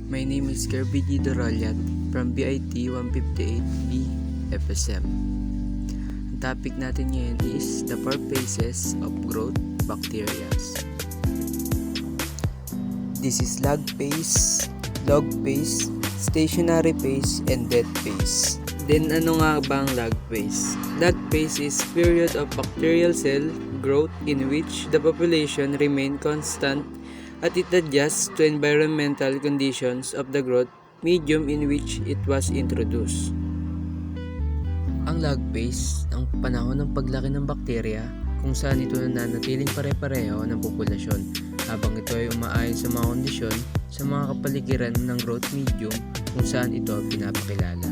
My name is Kirby G. Dorolyat from BIT 158B FSM. Ang topic natin ngayon is the 4 phases of growth bacteria. This is log phase, stationary phase, and dead phase. Then ano nga ba ang log phase? Log phase is period of bacterial cell growth in which the population remain constant at it adjusts to environmental conditions of the growth medium in which it was introduced. Ang log phase, ang panahon ng paglaki ng bakterya kung saan ito nananatiling pare-pareho ng populasyon habang ito ay umaayon sa mga kondisyon sa mga kapaligiran ng growth medium kung saan ito pinapakilala.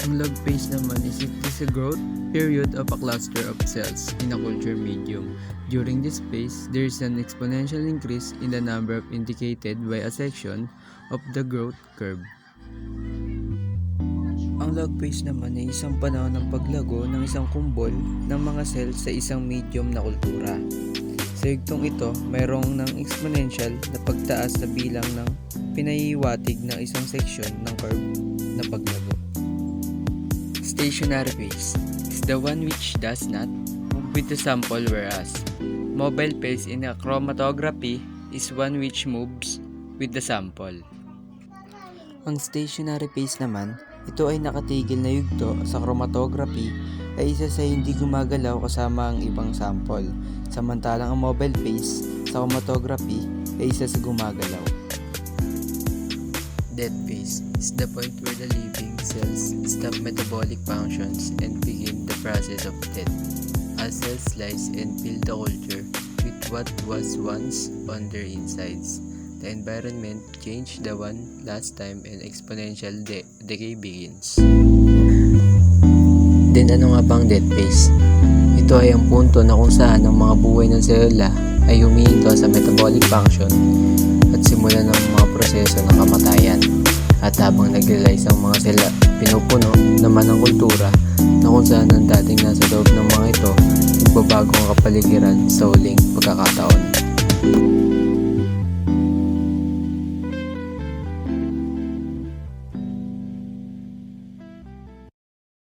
Ang log phase naman is a growth period of a cluster of cells in a culture medium. During this phase, there is an exponential increase in the number of indicated by a section of the growth curve. Ang log phase naman ay isang panahon ng paglago ng isang kumbol ng mga cells sa isang medium na kultura. Sa yugtong ito, mayroong ng exponential na pagtaas na bilang ng pinahihiwatig ng isang section ng curve na paglago. Stationary phase is the one which does not move with the sample, whereas mobile phase in a chromatography is one which moves with the sample. Ang stationary phase naman, ito ay nakatigil na yugto sa chromatography ay isa sa hindi gumagalaw kasama ang ibang sample, samantalang ang mobile phase sa chromatography ay isa sa gumagalaw. Dead phase is the point where the living cells stop metabolic functions and begin the process of death. As cells slice and fill the culture with what was once on their insides, the environment changed the one last time and exponential decay begins. Then ano nga bang death phase? Ito ay ang punto na kung saan ang mga buhay ng selula ay humihinto sa metabolic function at simulan ng mga proseso ng kamatayan. At habang nag-realize ang mga sela, pinupuno naman ang kultura na kung saan ang dating nasa loob ng mga ito, nagbabago ang kapaligiran sa huling pagkakataon.